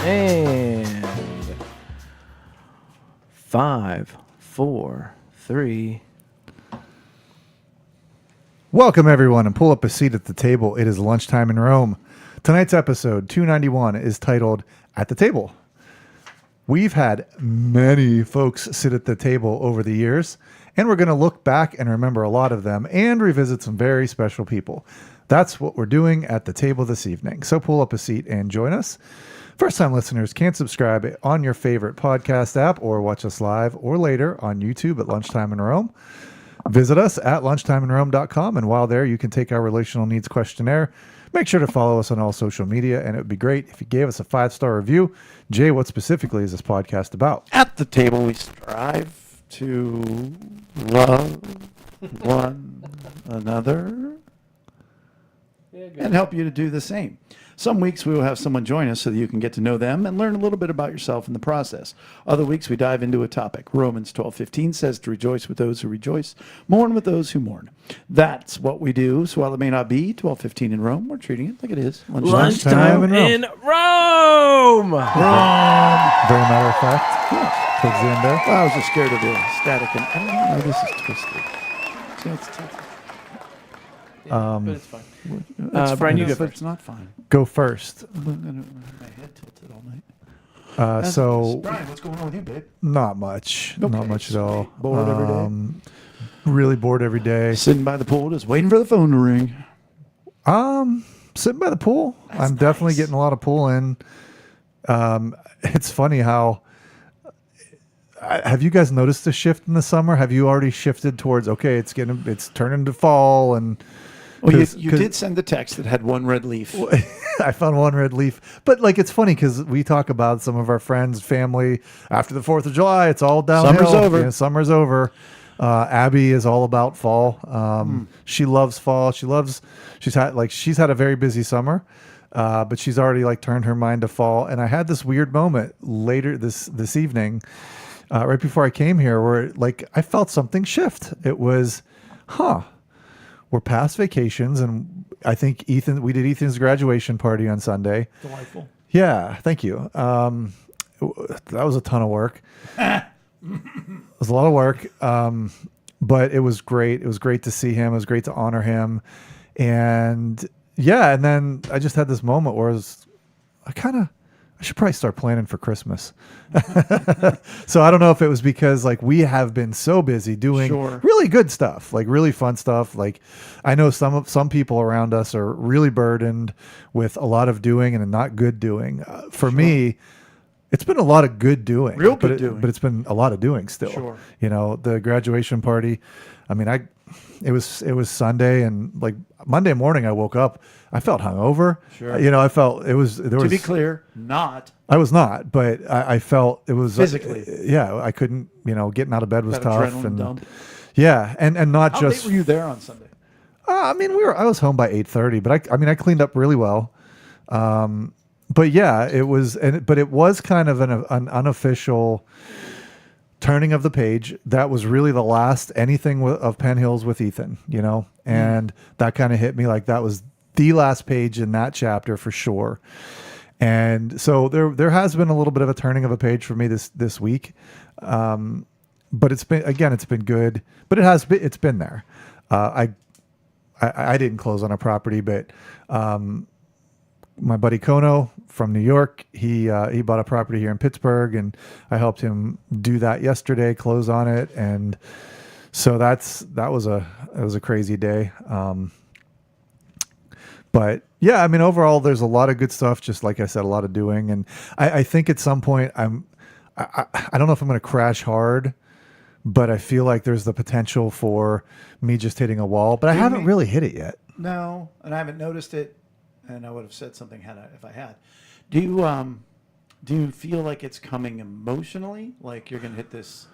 And 5, 4, 3. Welcome, everyone, and pull up a seat at the table. It is lunchtime in Rome. Tonight's episode 291 is titled At the Table. We've had many folks sit at the table over the years, and we're going to look back and remember a lot of them and revisit some very special people. That's what we're doing at the table this evening. So pull up a seat and join us. First-time listeners can subscribe on your favorite podcast app or watch us live or later on YouTube at Lunchtime in Rome. Visit us at lunchtimeinrome.com, and while there, you can take our relational needs questionnaire. Make sure to follow us on all social media, and it would be great if you gave us a 5-star review. Jay, what specifically is this podcast about? At the table, we strive to love one another and help you to do the same. Some weeks we will have someone join us so that you can get to know them and learn a little bit about yourself in the process. Other weeks we dive into a topic. Romans 12:15 says to rejoice with those who rejoice, mourn with those who mourn. That's what we do. So while it may not be 12:15 in Rome, we're treating it like it is. Lunchtime in Rome! Very matter of fact. Yeah. Towards the end there. Well, I was just scared of the static. And I don't know, this is twisted. See, it's tilted. But it's fine. It's Brian, you fine, go but first. it's not fine. Go first. My head tilted all night. So, Brian, what's going on with you, babe? not much. Okay, Not much at all. Bored every day? Really bored every day. Sitting by the pool, just waiting for the phone to ring. Sitting by the pool. That's I'm definitely nice. getting a lot of pool in. It's funny how. Have you guys noticed a shift in the summer? Have you already shifted towards it's turning to fall and? Well, you did send the text that had one red leaf. I found one red leaf, but it's funny because we talk about some of our friends, family after the 4th of July. It's all downhill. Summer's over. You know, summer's over. Abby is all about fall. She loves fall. She's had a very busy summer, but she's already turned her mind to fall. And I had this weird moment later this evening, right before I came here, where I felt something shift. It was, we're past vacations, and I think we did Ethan's graduation party on Sunday. Delightful. Yeah, thank you. That was a ton of work. It was a lot of work, but it was great. It was great to see him. It was great to honor him. And then I just had this moment where I should probably start planning for Christmas. So I don't know if it was because we have been so busy doing really good stuff, really fun stuff. I know some people around us are really burdened with a lot of doing and not good doing. For me, it's been a lot of good doing, but it's been a lot of doing still. Sure. The graduation party. I mean, it was Sunday, and Monday morning I woke up. I felt hungover. Sure. I felt to be clear, not. I was not, but I felt it was physically. I couldn't. Getting out of bed was That tough, adrenaline and dump. and not How just. late were you there on Sunday? I was home by 8:30, but I cleaned up really well. But yeah, it was, but it was kind of an unofficial turning of the page. That was really the last anything of Penn Hills with Ethan, and that kind of hit me that was the last page in that chapter for sure. And so there has been a little bit of a turning of a page for me this week. But it's been good, but it's been there. I didn't close on a property, but my buddy Kono from New York, he bought a property here in Pittsburgh, and I helped him do that yesterday, close on it. And so that was a crazy day. But yeah, overall, there's a lot of good stuff. Just like I said, a lot of doing, and I think at some point I don't know if I'm going to crash hard, but I feel like there's the potential for me just hitting a wall. But I haven't really hit it yet. No, and I haven't noticed it, and I would have said something if I had. Do you feel like it's coming emotionally, like you're going to hit this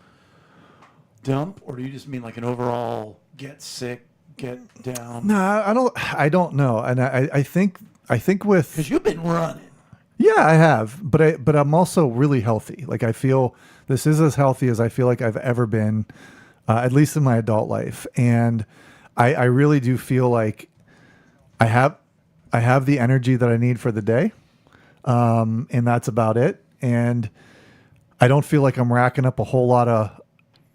dump, or do you just mean an overall get sick? Get down. No, I don't know. And I think with, because you've been running. Yeah, I have, but I'm also really healthy. I feel this is as healthy as I feel like I've ever been, at least in my adult life. And I really do feel like I have the energy that I need for the day. and that's about it. And I don't feel like I'm racking up a whole lot of,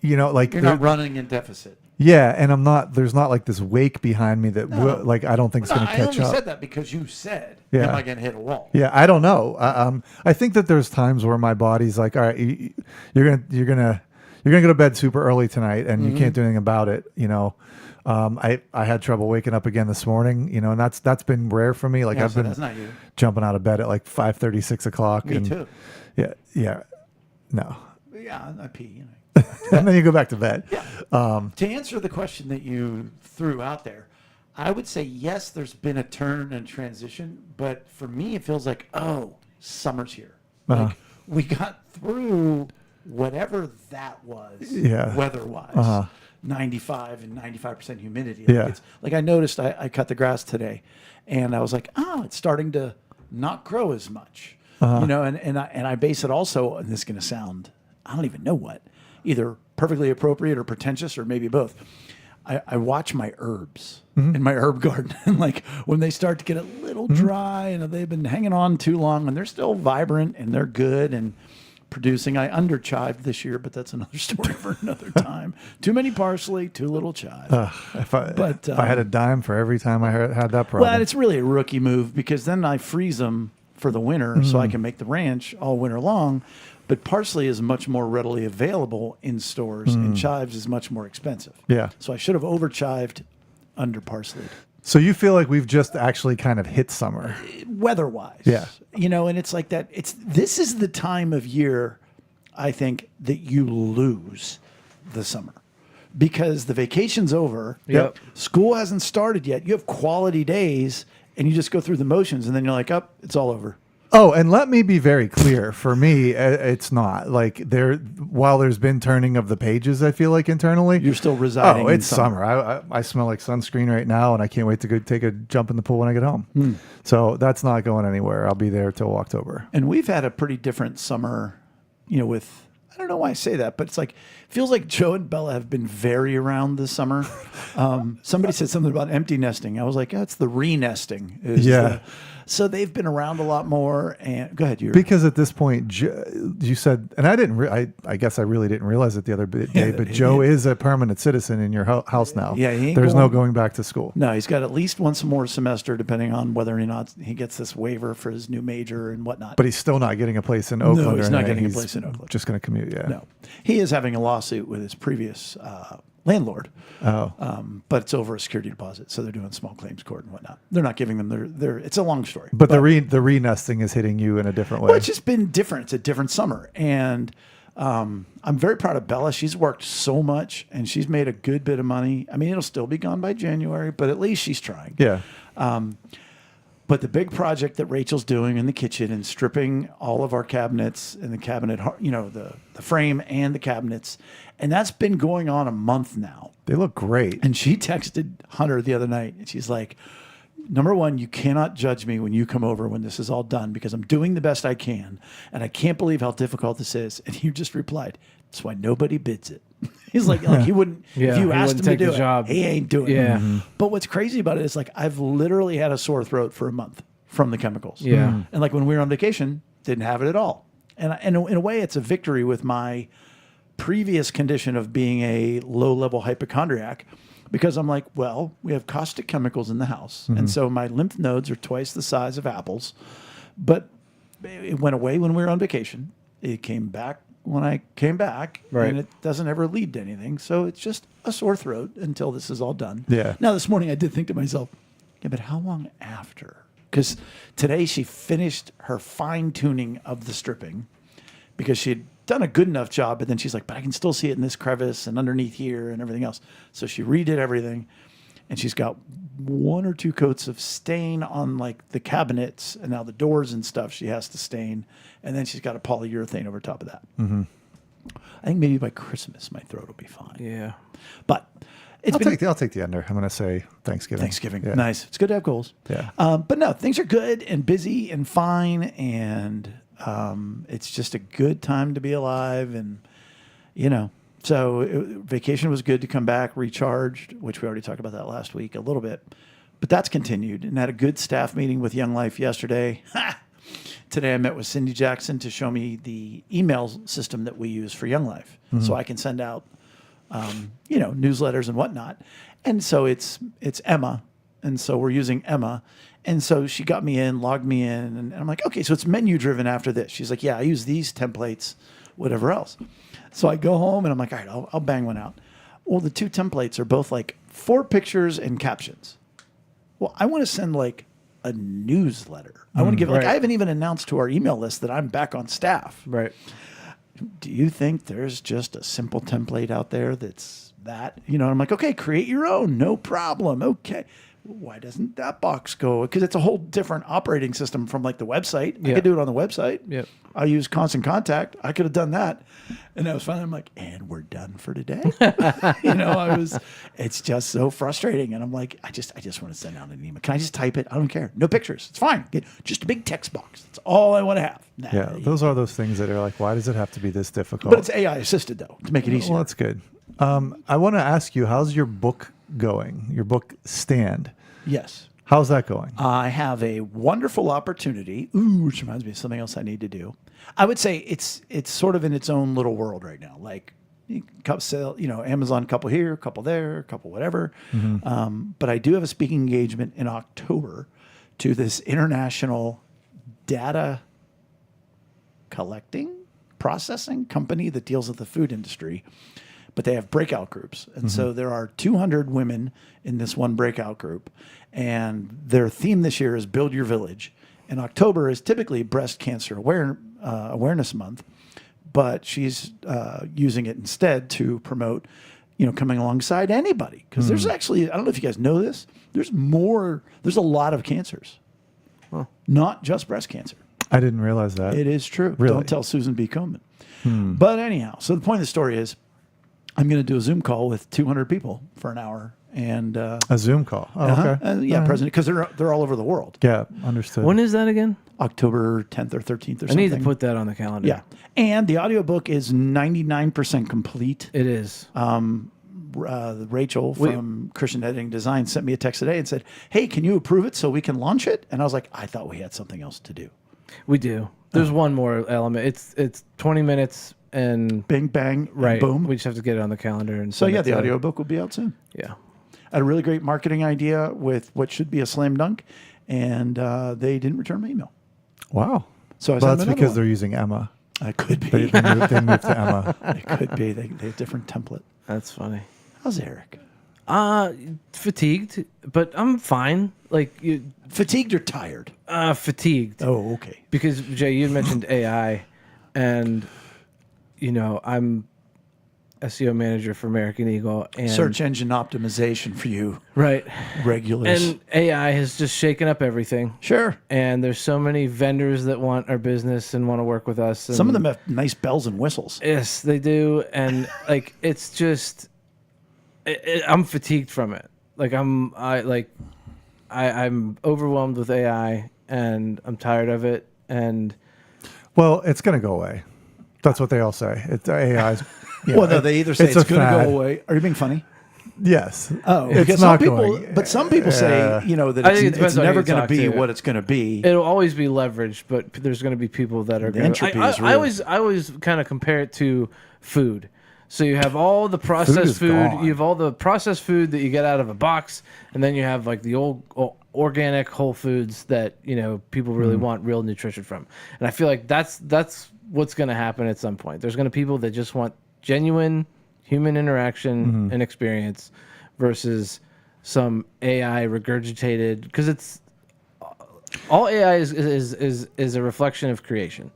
like You're not running in deficit. yeah, and there's not like this wake behind me that like I don't think it's going to catch I only up. said that because you said, Yeah. am I going to hit a wall? Yeah, I don't know. I think that there's times where my body's like, all right, you're gonna go to bed super early tonight, and you can't do anything about it. I had trouble waking up again this morning. And that's been rare for me. Like Yeah, I've so been that's not you. jumping out of bed at like 5:30, 6 o'clock. Me too. Yeah, no, Yeah, I pee. and then you go back to bed. Yeah. To answer the question that you threw out there, I would say yes, there's been a turn and transition, but for me, it feels like, oh, summer's here. Like we got through whatever that was, weather-wise. 95 and 95% humidity. Like it's like I noticed I cut the grass today, and I was like, it's starting to not grow as much. And I base it also, and this is going to sound, I don't even know what, either perfectly appropriate or pretentious or maybe both. I watch my herbs in my herb garden, and like when they start to get a little dry and they've been hanging on too long, and they're still vibrant and they're good and producing. I underchived this year, but that's another story for another time. Too many parsley, too little chive. If I had a dime for every time I had that problem. Well, it's really a rookie move because then I freeze them for the winter so I can make the ranch all winter long. But parsley is much more readily available in stores, and chives is much more expensive. Yeah. So I should have over-chived, under-parsleyed. So you feel like we've just actually kind of hit summer. Weather-wise. Yeah. And it's like that. This is the time of year, I think, that you lose the summer. Because the vacation's over. Yep. School hasn't started yet. You have quality days, and you just go through the motions, and then you're like, it's all over. Oh, and let me be very clear. For me, it's not like while there's been turning of the pages, I feel like internally, You're still residing. Oh, in it's summer. I smell like sunscreen right now, and I can't wait to go take a jump in the pool when I get home. So that's not going anywhere. I'll be there till October. And we've had a pretty different summer, with, I don't know why I say that, but it's like, feels like Joe and Bella have been very around this summer. Somebody said something about empty nesting. I was like, that's the re-nesting. So they've been around a lot more. And go ahead, because at this point, you said, and I didn't. I guess I really didn't realize it the other day. But Joe is a permanent citizen in your house now. Yeah, there's no going back to school. No, he's got at least one more semester, depending on whether or not he gets this waiver for his new major and whatnot. But he's still not getting a place in Oakland. No, he's not getting a place in Oakland. Just going to commute. Yeah. No, he is having a lawsuit with his previous landlord. But it's over a security deposit, so they're doing small claims court and whatnot. They're not giving them their. It's a long story. But the re-nesting is hitting you in a different way. Well, it's just been different. It's a different summer, and I'm very proud of Bella. She's worked so much, and she's made a good bit of money. I mean, it'll still be gone by January, but at least she's trying. Yeah. But the big project that Rachel's doing in the kitchen and stripping all of our cabinets and the cabinet, the frame and the cabinets, and that's been going on a month now. They look great. And she texted Hunter the other night, and she's like, number one, you cannot judge me when you come over when this is all done because I'm doing the best I can, and I can't believe how difficult this is. And he just replied, that's why nobody bids it. He's like he wouldn't, if you asked him to do it, he ain't doing it. Mm-hmm. But what's crazy about it is like I've literally had a sore throat for a month from the chemicals. Yeah. And like when we were on vacation, didn't have it at all. And in a way, it's a victory with my previous condition of being a low-level hypochondriac because I'm like, well, we have caustic chemicals in the house. And so my lymph nodes are twice the size of apples. But it went away when we were on vacation. It came back when I came back. Right. And it doesn't ever lead to anything. So it's just a sore throat until this is all done. Yeah. Now, this morning I did think to myself, yeah, but how long after? Because today she finished her fine-tuning of the stripping because she had done a good enough job, but then she's like, but I can still see it in this crevice and underneath here and everything else. So she redid everything, and she's got 1 or 2 coats of stain on like the cabinets and now the doors and stuff she has to stain, and then she's got a polyurethane over top of that. I think maybe by Christmas my throat will be fine. Yeah. But I'll take the under. I'm going to say Thanksgiving. Yeah. Nice. It's good to have goals. Yeah. But no, things are good and busy and fine, and it's just a good time to be alive, and so vacation was good to come back recharged, which we already talked about that last week a little bit, but that's continued, and had a good staff meeting with Young Life yesterday. Today I met with Cindy Jackson to show me the email system that we use for Young Life, so I can send out, newsletters and whatnot. And so it's Emma, and so we're using Emma. And so she got me in, logged me in, and I'm like, okay, so it's menu driven after this. She's like, yeah, I use these templates, whatever else. So I go home and I'm like, all right, I'll bang one out. Well, the 2 templates are both like 4 pictures and captions. Well, I want to send like a newsletter. I want to give right. I haven't even announced to our email list that I'm back on staff. Right. Do you think there's just a simple template out there that's that? And I'm like, okay, create your own, no problem. Okay. Why doesn't that box go? Because it's a whole different operating system from like the website. I Yeah. could do it on the website. Yep. I use Constant Contact. I could have done that. And I was finally, I'm like, and we're done for today. It's just so frustrating. And I'm like, I just want to send out an email. Can I just type it? I don't care. No pictures. It's fine. Just a big text box. That's all I want to have. Nah, Yeah, those are those things that are like, why does it have to be this difficult? But it's AI assisted though, to make it easier. Well, that's good. I want to ask you, how's your book going? Your book Stand. Yes. How's that going? I have a wonderful opportunity, which reminds me of something else I need to do. I would say it's sort of in its own little world right now. Like, Amazon, a couple here, a couple there, a couple whatever. But I do have a speaking engagement in October to this international data collecting, processing company that deals with the food industry. But they have breakout groups. And so there are 200 women in this one breakout group. And their theme this year is Build Your Village. And October is typically Breast Cancer Awareness Month. But she's using it instead to promote, coming alongside anybody. Because there's actually, I don't know if you guys know this, there's a lot of cancers. Not just breast cancer. I didn't realize that. It is true. Really? Don't tell Susan B. Komen. But anyhow, so the point of the story is, I'm going to do a Zoom call with 200 people for an hour, and A Zoom call. Oh, okay. President, because they're all over the world. Yeah, understood. When is that again? October 10th or 13th or I something. need to put that on the calendar. Yeah, and the audiobook is 99% complete. It is. Rachel from Christian Editing Design sent me a text today and said, "Hey, can you approve it so we can launch it?" And I was like, "I thought we had something else to do." We do. There's one more element. It's 20 minutes and Bing bang, right. and boom. We just have to get it on the calendar and So send yeah, it the to- audiobook will be out soon. Yeah. I had a really great marketing idea with what should be a slam dunk, and they didn't return my email. Wow. So I Well, sent that's them another because one. they're using Emma. It could be. They moved to Emma. It could be. They have a different template. That's funny. How's Eric? Fatigued, but I'm fine. Like Fatigued or tired? fatigued. Oh, okay. Because Jay, you mentioned AI, and I'm SEO manager for American Eagle and Search engine optimization for you right. regulars. And AI has just shaken up everything. Sure. And there's so many vendors that want our business and want to work with us. And Some of them have nice bells and whistles. yes, they do, and like it's just, I'm fatigued from it. Like I'm overwhelmed with AI, and I'm tired of it. And Well, it's going to go away. That's what they all say. It's AI's. Yeah, Well, no, they either say it's a going to fad. go away. Are you being funny? Yes. Oh, it's because not some people, going. but some people say, that I think it it's depends on who never you going to talk be to. what it's going to be. it'll always be leveraged, but there's going to be people that are going entropy to. is I real. always kind of compare it to food. So you have all the processed is food. gone. You have all the processed food that you get out of a box, and then you have like the old organic whole foods that people really want real nutrition from. And I feel like that's what's going to happen at some point. There's going to be people that just want genuine human interaction and experience versus some AI regurgitated, because it's all AI is a reflection of creation.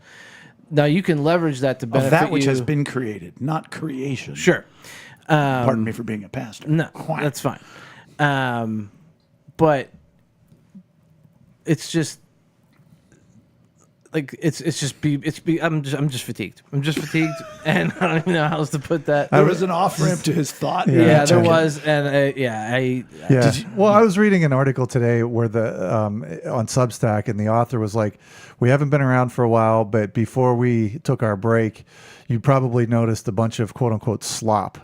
Now you can leverage that to Of benefit that which you. has been created, not creation. Sure. Pardon me for being a pastor. No, Quack. that's fine. But it's just like I'm just fatigued. I'm just fatigued, and I don't even know how else to put that. There was an off ramp to his thought. Yeah, there Check it. was, and I Yeah. Well, I was reading an article today where on Substack, and the author was like, "We haven't been around for a while, but before we took our break, you probably noticed a bunch of quote unquote slop."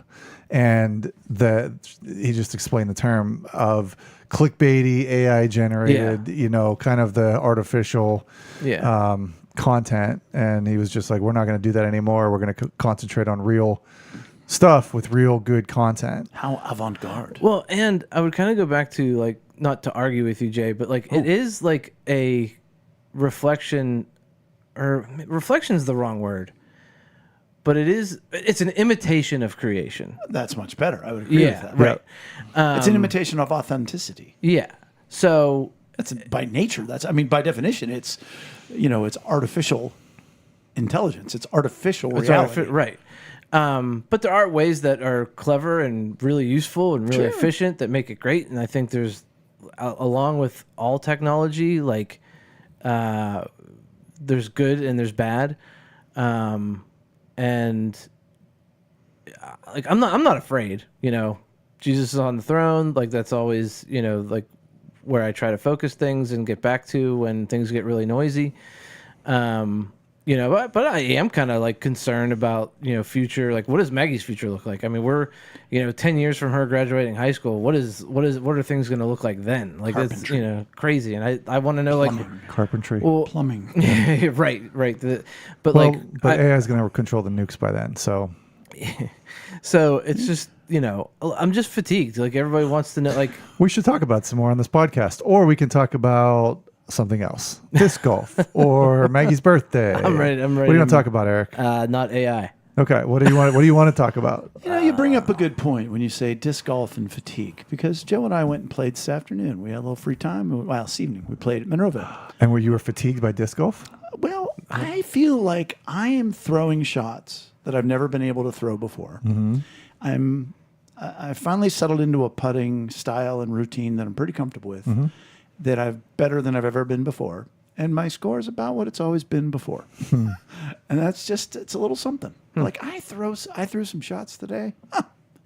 and he just explained the term of clickbaity AI generated, kind of the artificial content. And he was just like, we're not going to do that anymore. We're going to concentrate on real stuff with real good content. How avant-garde. Well, and I would kind of go back to, like, not to argue with you, Jay, but like it is like a reflection, or reflection is the wrong word, but it's an imitation of creation. That's much better. I would agree with that. Right. It's an imitation of authenticity. Yeah. So that's by nature. By definition, it's artificial intelligence. It's artificial reality. Right. But there are ways that are clever and really useful and really efficient that make it great. And I think there's, along with all technology, like there's good and there's bad. And like I'm not afraid. Jesus is on the throne. Like that's always like where I try to focus things and get back to when things get really noisy. But I am kind of like concerned about, future, like what does Maggie's future look like? I mean, we're, 10 years from her graduating high school. What are things going to look like then? Like that's, crazy. And I want to know, like carpentry, plumbing. Right. But AI is going to control the nukes by then. So it's just, I'm just fatigued. Like everybody wants to know, like we should talk about some more on this podcast, or we can talk about something else, disc golf or Maggie's birthday. I'm ready. What are you going to talk about, Eric? Not AI. Okay. What do you want to talk about? You bring up a good point when you say disc golf and fatigue, because Joe and I went and played this afternoon. We had a little free time. Well, this evening we played at Monroeville. And were you fatigued by disc golf? Well, I feel like I am throwing shots that I've never been able to throw before. Mm-hmm. I finally settled into a putting style and routine that I'm pretty comfortable with. Mm-hmm. That I've better than I've ever been before. And my score is about what it's always been before. And that's just, it's a little something. Like I threw some shots today.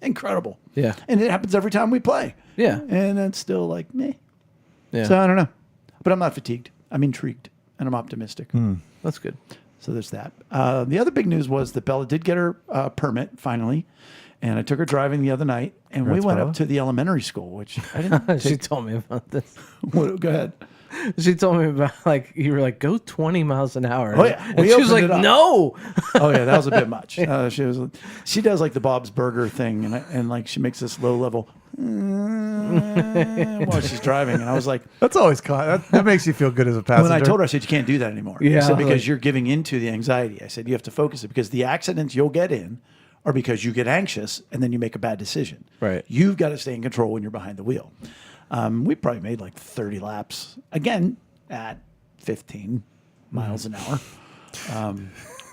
Incredible. Yeah. And it happens every time we play. Yeah. And it's still like, meh. Yeah. So I don't know. But I'm not fatigued. I'm intrigued and I'm optimistic. That's good. So there's that. The other big news was that Bella did get her permit finally. And I took her driving the other night, and we went up to the elementary school, which I didn't. She told me about this. Go ahead. She told me about, like, you were like, go 20 miles an hour. Oh yeah, and she was like, no. Oh yeah, that was a bit much. She does like the Bob's Burger thing, and like she makes this low level while she's driving, and I was like, that's always that makes you feel good as a passenger. When I told her, I said, you can't do that anymore. Yeah, I said, because you're giving into the anxiety. I said, you have to focus it, because the accidents you'll get in are because you get anxious and then you make a bad decision. Right. You've got to stay in control when you're behind the wheel. We probably made like 30 laps, again, at 15 miles an hour.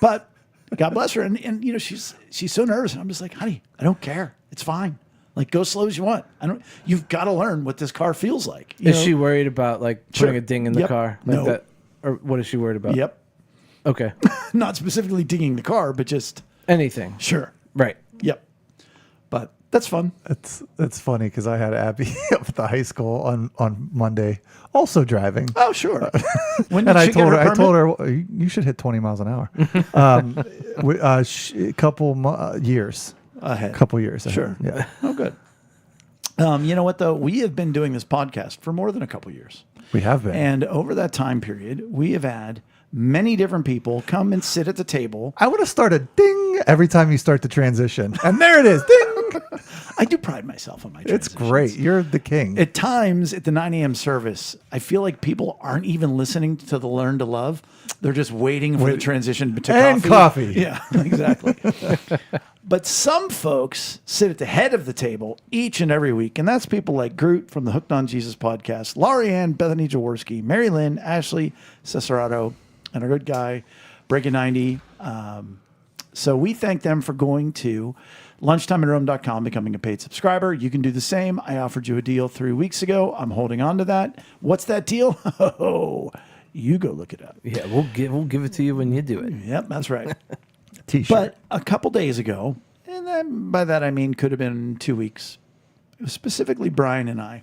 But God bless her. And she's so nervous. And I'm just like, honey, I don't care. It's fine. Like, go slow as you want. You've got to learn what this car feels like. Is she worried about, like, putting a ding in the car? Like No. that? Or what is she worried about? Yep. Okay. Not specifically dinging the car, but just... Anything. Sure. Right. Yep. But that's fun. That's funny, because I had Abby up at the high school on Monday, also driving. Oh, sure. When And did I she get her told permit? her you should hit 20 miles an hour. A couple years Ahead. Couple years ahead. Sure. Yeah. Oh, good. You know what, though? We have been doing this podcast for more than a couple years. We have been. And over that time period, we have had many different people come and sit at the table. I want to start a ding every time you start the transition. And there it is. Ding. I do pride myself on my transitions. It's great. You're the king. At times, at the 9 a.m. service, I feel like people aren't even listening to the Learn to Love. They're just waiting for the transition to and coffee. Yeah, exactly. But some folks sit at the head of the table each and every week, and that's people like Groot from the Hooked on Jesus podcast, Laurie Ann, Bethany Jaworski, Mary Lynn, Ashley Cesarato, and our good guy, Breaking 90. So we thank them for going to lunchtimeinrome.com, becoming a paid subscriber. You can do the same. I offered you a deal 3 weeks ago. I'm holding on to that. What's that deal? Oh, you go look it up. Yeah, we'll give it to you when you do it. Yep, that's right. T-shirt. But a couple days ago, and then by that I mean could have been 2 weeks, it was specifically Brian and I.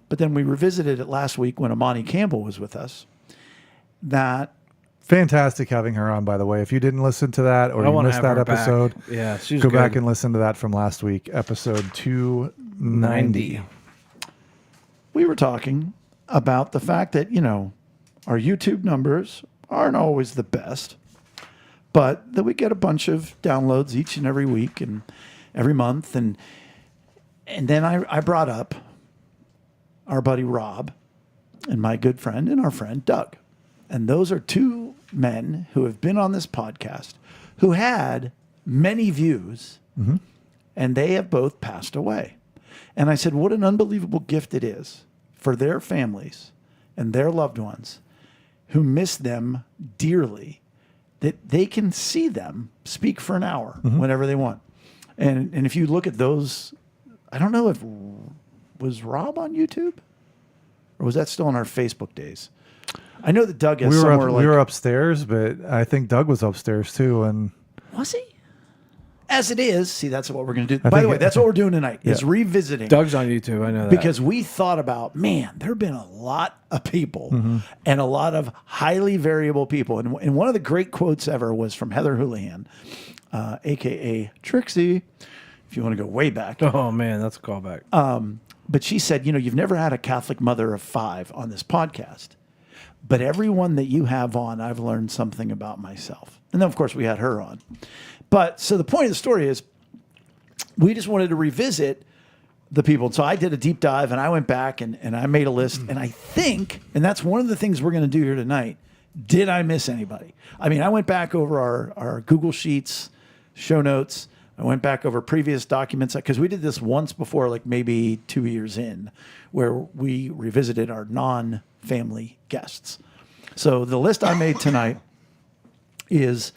But then we revisited it last week when Amani Campbell was with us, that Fantastic having her on, by the way. If you didn't listen to that or I you wanna missed have that her back. episode, Yeah, she's go good. back and listen to that from last week, episode 290. We were talking about the fact that, our YouTube numbers aren't always the best, but that we get a bunch of downloads each and every week and every month. And then I brought up our buddy Rob and my good friend and our friend Doug. And those are two men who have been on this podcast who had many views, and they have both passed away. And I said, what an unbelievable gift it is for their families and their loved ones who miss them dearly, that they can see them speak for an hour whenever they want. And if you look at those, I don't know if, was Rob on YouTube? Or was that still in our Facebook days? I know that Doug has We somewhere we were upstairs, but I think Doug was upstairs too. And Was he? As it is, see, that's what we're going to do. I By the think way, that's what we're doing tonight, is Yeah. revisiting. Doug's on YouTube. I know that. Because we thought about, man, there have been a lot of people and a lot of highly variable people. And one of the great quotes ever was from Heather Houlihan, a.k.a. Trixie, if you want to go way back. Oh man, that's a callback. But she said, you've never had a Catholic mother of 5 on this podcast. But everyone that you have on, I've learned something about myself. And then, of course, we had her on. But so the point of the story is we just wanted to revisit the people. So I did a deep dive and I went back and I made a list. And I think, and that's one of the things we're going to do here tonight, did I miss anybody? I mean, I went back over our Google Sheets, show notes. I went back over previous documents because we did this once before, like maybe 2 years in, where we revisited our non-family guests. So the list I made tonight is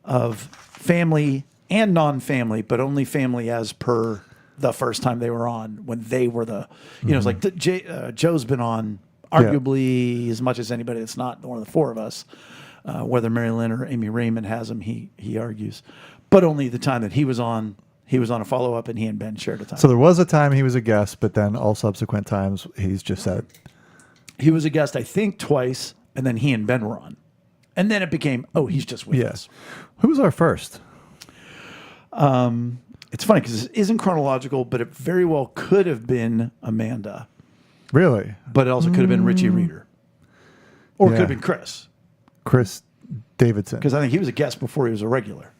of family and non-family, but only family as per the first time they were on, when they were it's like Joe's been on arguably as much as anybody that's not one of the 4 of us, whether Mary Lynn or Amy Raymond has him, he argues. But only the time that he was on a follow-up and he and Ben shared a time. so there was a time he was a guest, but then all subsequent times he's just said, He was a guest, I think, twice, and then he and Ben were on. And then it became, he's just with us. Who was our first? It's funny because it isn't chronological, but it very well could have been Amanda. Really? But it also could have been Richie Reeder. Or it could Yeah. have been Chris. Chris Davidson. Because I think he was a guest before he was a regular.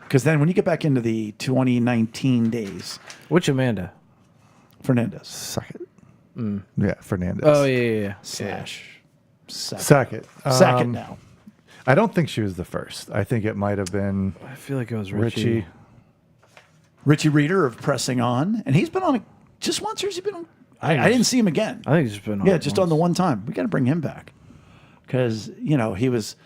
Because then when you get back into the 2019 days, Which Amanda? Fernandez. Suck it. Yeah, Fernandez. Oh yeah. Sash. Suck it. Second now. I don't think she was the first. I think it might have been I feel like it was Richie. Richie Reeder of Pressing On. And he's been on just once, or has he been on? I didn't see him again. I think he's just been on. Yeah, just on the one time. We got to bring him back. Because, he was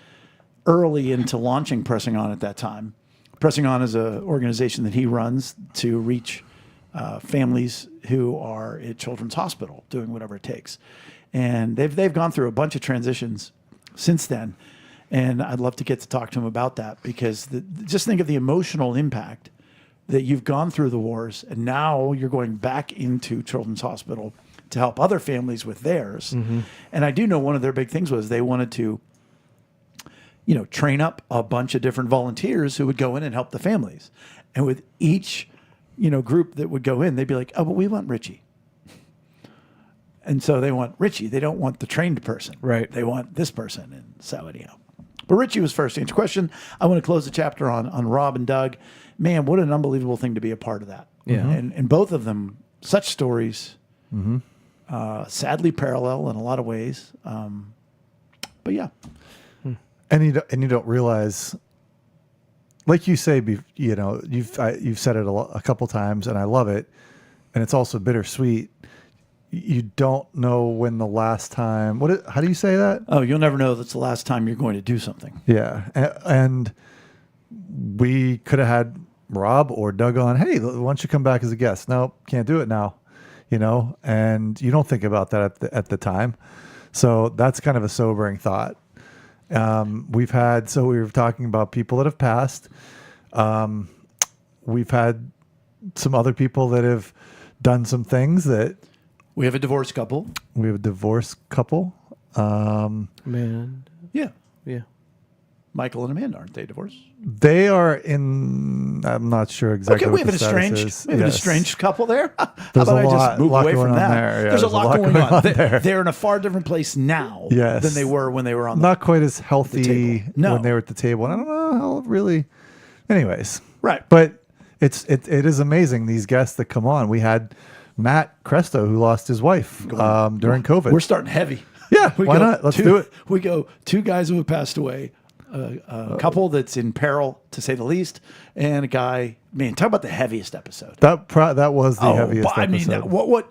early into launching Pressing On at that time. Pressing On is an organization that he runs to reach families who are at Children's Hospital doing whatever it takes. And they've gone through a bunch of transitions since then. And I'd love to get to talk to him about that, because just think of the emotional impact that you've gone through the wars, and now you're going back into Children's Hospital to help other families with theirs. And I do know one of their big things was they wanted to, train up a bunch of different volunteers who would go in and help the families. And with each, group that would go in, they'd be like, oh, but we want Richie. And so they want Richie. They don't want the trained person. Right. They want this person. And so anyhow. But Richie was first to answer your question. I want to close the chapter on Rob and Doug. Man, what an unbelievable thing to be a part of that. Yeah. And both of them, such stories, sadly parallel in a lot of ways. But yeah. and you don't realize, like you say, you've said it a couple times, and I love it, and it's also bittersweet. You don't know when the last time. How do you say that? Oh, you'll never know that's the last time you're going to do something. Yeah, and we could have had Rob or Doug on. Hey, why don't you come back as a guest? No, can't do it now. And you don't think about that at the time. So that's kind of a sobering thought. We were talking about people that have passed. We've had some other people that have done some things that. We have a divorced couple. We have a divorced couple. Man. Yeah. Yeah. Michael and Amanda, aren't they divorced? They are in. I'm not sure exactly. Okay, we what have an the status estranged, is. we have an Yes. estranged couple there. How There's about a I lot- just move lot away going from on that? there. Yeah, there's a lot going on. there. They're in a far different place now Yes. than they were when they were on the Not quite as healthy table. No. when they were at the table. And I don't know how really. Anyways, right. but it is amazing these guests that come on. We had Matt Cresto who lost his wife during COVID. We're starting heavy. Yeah, why not? Let's do it. We go two guys who have passed away, a couple that's in peril, to say the least, and a guy. Man, talk about the heaviest episode. That was the heaviest but, I mean, episode. what?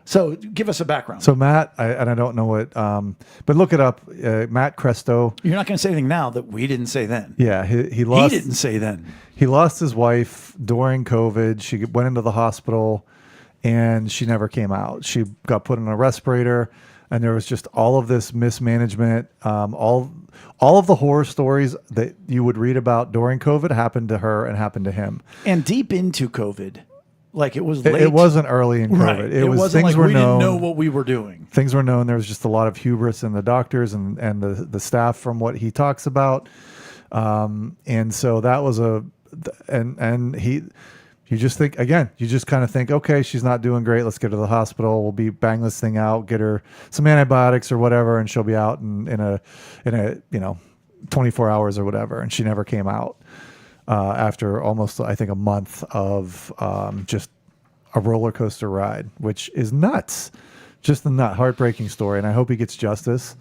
So give us a background. So Matt, I don't know what, but look it up. Matt Cresto. You're not going to say anything now that we didn't say then. Yeah, he lost. He didn't say then. He lost his wife during COVID. She went into the hospital, and she never came out. She got put in a respirator, and there was just all of this mismanagement. All of the horror stories that you would read about during COVID happened to her and happened to him. And deep into COVID, like it was late. It wasn't early in COVID. Right. It was wasn't things like were we known. didn't know what we were doing. Things were known. There was just a lot of hubris in the doctors and the staff from what he talks about. And so that was you just think, again, you just kind of think, okay, she's not doing great. Let's get her to the hospital. We'll bang this thing out, get her some antibiotics or whatever, and she'll be out in a 24 hours or whatever. And she never came out after almost, I think, a month of just a roller coaster ride, which is nuts. Just a heartbreaking story. And I hope he gets justice.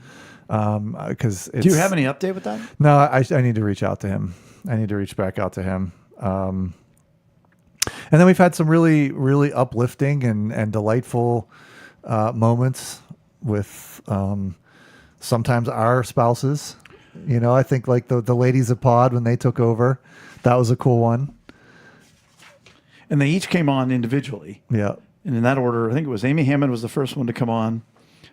Because Do you have any update with that? No, I need to reach out to him. I need to reach back out to him. And then we've had some really, really uplifting and delightful moments with sometimes our spouses. You know, I think like the ladies of Pod when they took over, that was a cool one. And they each came on individually. Yeah. And in that order, I think it was Amy Hammond was the first one to come on,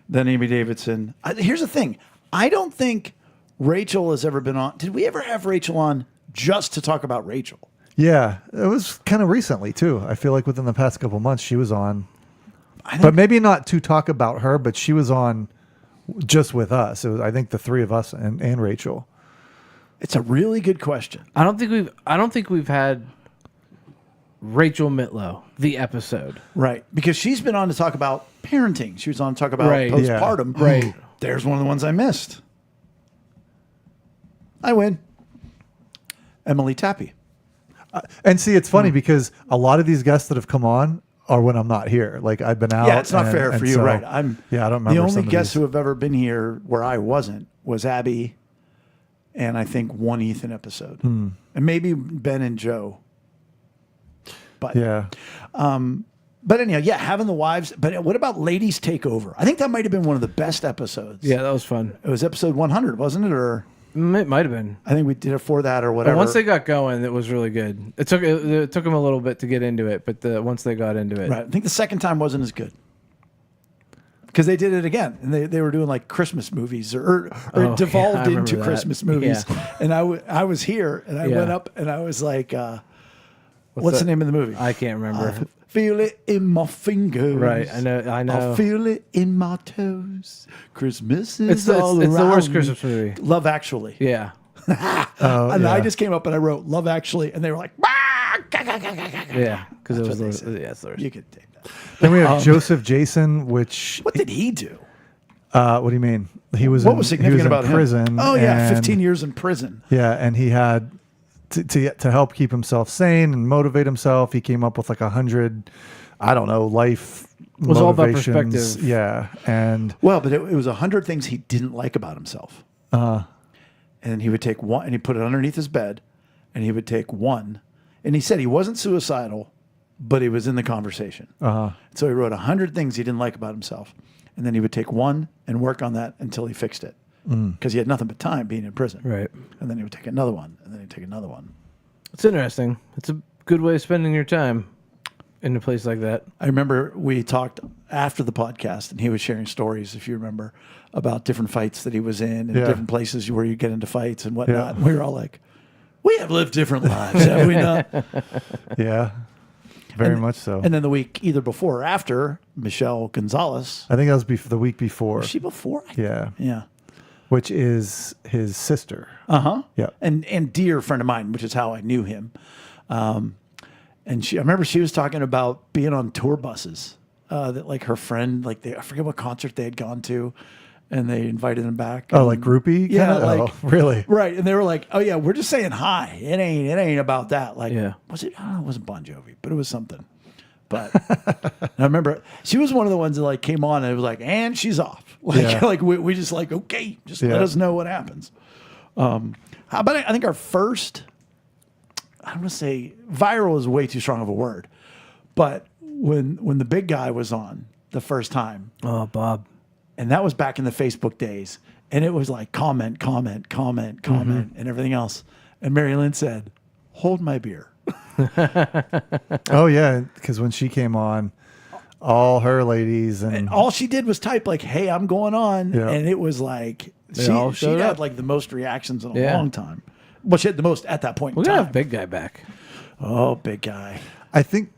then Amy Davidson. Here's the thing. I don't think Rachel has ever been on. Did we ever have Rachel on just to talk about Rachel? Yeah. It was kind of recently, too. I feel like within the past couple months, she was on. But maybe not to talk about her, but she was on just with us. It was, I think, the three of us and Rachel. It's a really good question. I don't think we've had Rachel Mitlow, the episode. Right. Because she's been on to talk about parenting. She was on to talk about Right. postpartum. Yeah. Right. There's one of the ones I missed. I win. Emily Tappy. And see, it's funny because a lot of these guests that have come on are when I'm not here. Like I've been out. Yeah, it's not fair for you, so, right? I don't remember. The only some of guests these. who have ever been here where I wasn't was Abby, and I think one Ethan episode, and maybe Ben and Joe. But Yeah. but anyhow, yeah, having the wives. But what about Ladies Take Over? I think that might have been one of the best episodes. Yeah, that was fun. It was episode 100, wasn't it? Or It might have been. I think we did it for that or whatever. But once they got going, it was really good. It took them a little bit to get into it, but once they got into it, Right. I think the second time wasn't as good. Because they did it again, and they were doing like Christmas movies, or Oh, devolved yeah, I remember into that. Christmas movies. Yeah. And I was here, and I Yeah. went up, and I was like, "What's the that? name of the movie?" I can't remember. Feel it in my fingers. Right, I know. I feel it in my toes. Christmas is It's the all worst around me. Christmas movie. Love Actually. Yeah. And yeah. I just came up and I wrote Love Actually, and they were like, Yeah, because it was what they the said. yeah, it's the worst. "You could take that." Then we have Joseph Jason, which What did he do? what do you mean? He was What in, was he significant was in about prison. him? Oh yeah, and- 15 years in prison. Yeah, and he had to help keep himself sane and motivate himself. He came up with like 100, I don't know, life It was all about motivations. perspective. Yeah, and Well, but it was 100 things he didn't like about himself. And he would take one, and he put it underneath his bed, and he would take one. And he said he wasn't suicidal, but he was in the conversation. So he wrote 100 things he didn't like about himself. And then he would take one and work on that until he fixed it. Because he had nothing but time being in prison. Right. And then he would take another one, and then he'd take another one. It's interesting. It's a good way of spending your time in a place like that. I remember we talked after the podcast, and he was sharing stories, if you remember, about different fights that he was in and Yeah. different places where you get into fights and whatnot. Yeah. And we were all like, we have lived different lives, have we not? yeah, Very much so. And then the week either before or after, Michelle Gonzalez. I think that was the week before. Was she before? Yeah. Yeah. Which is his sister. Yeah. And dear friend of mine, which is how I knew him. And I remember she was talking about being on tour buses. That like her friend, like I forget what concert they had gone to, and they invited him back. Oh, like groupie? Yeah, kinda? like Oh, really? Right. And they were like, "Oh yeah, we're just saying hi. It ain't about that." Like, was it? I don't know, it wasn't Bon Jovi, but it was something. But I remember she was one of the ones that like came on and it was like, and she's off. Like, like we just like, okay, just let us know what happens. How about I think our first, I don't want to say viral is way too strong of a word, but when the big guy was on the first time. Oh, Bob. And that was back in the Facebook days. And it was like comment, and everything else. And Mary Lynn said, "Hold my beer." Oh, yeah. Because when she came on, all her ladies and all she did was type like, "Hey, I'm going on." Yeah. And it was like, she showed had up. like the most reactions in a long time. Well, she had the most at that point in We're going to time. have Big Guy back. Oh, big guy. I think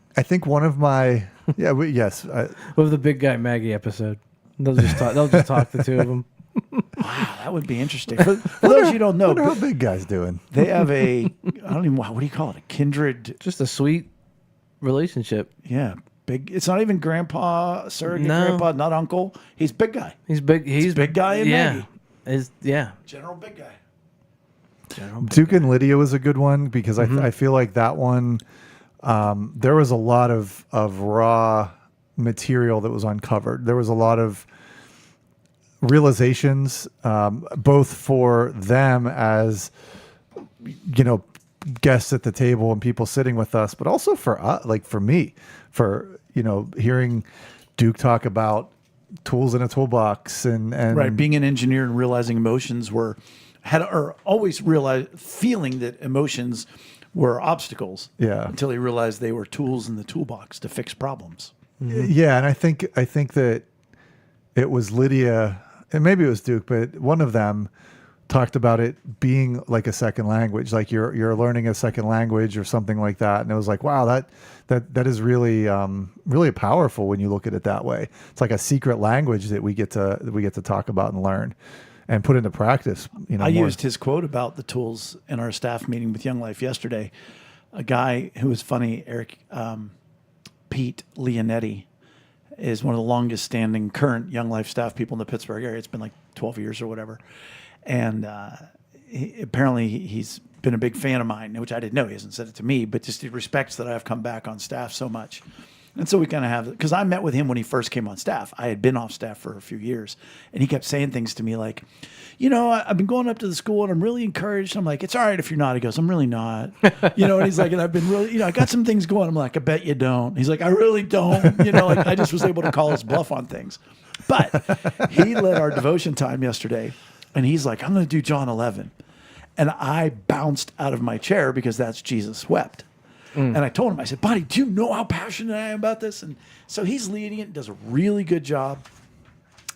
one of my yes. We'll have the Big Guy Maggie episode. They'll just talk the two of them. Wow, that would be interesting. For those you don't know, What are the big guys doing? they have I don't even, what do you call it? A kindred. Just a sweet relationship. Yeah. Big. It's not even grandpa, surrogate No. grandpa, not uncle. He's big guy. He's big. He's Big Guy and Maggie. General Big Guy. Duke and Lydia was a good one because I feel like that one, there was a lot of raw material that was uncovered. There was a lot of realizations, both for them as, guests at the table and people sitting with us, but also for us, like for me, hearing Duke talk about tools in a toolbox and Right, being an engineer and realizing emotions always feeling that emotions were obstacles. Yeah. Until he realized they were tools in the toolbox to fix problems. Yeah, and I think that it was Lydia, and maybe it was Duke, but one of them talked about it being like a second language, like you're learning a second language or something like that. And it was like, wow, that is really really powerful when you look at it that way. It's like a secret language that we get to talk about and learn and put into practice. I used his quote about the tools in our staff meeting with Young Life yesterday. A guy who was funny, Pete Leonetti, is one of the longest standing current Young Life staff people in the Pittsburgh area. It's been like 12 years or whatever. And apparently he's been a big fan of mine, which I didn't know. He hasn't said it to me, but just he respects that I've come back on staff so much. And so we kind of have, because I met with him when he first came on staff. I had been off staff for a few years, and he kept saying things to me like, I've been going up to the school and I'm really encouraged. I'm like, it's all right if you're not. He goes, I'm really not. And he's like, and I've been really, I got some things going. I'm like, I bet you don't. He's like, I really don't. Like I just was able to call his bluff on things. But he led our devotion time yesterday, and he's like, I'm going to do John 11. And I bounced out of my chair because that's Jesus wept. And I told him, I said, buddy, do you know how passionate I am about this? And so he's leading it, does a really good job.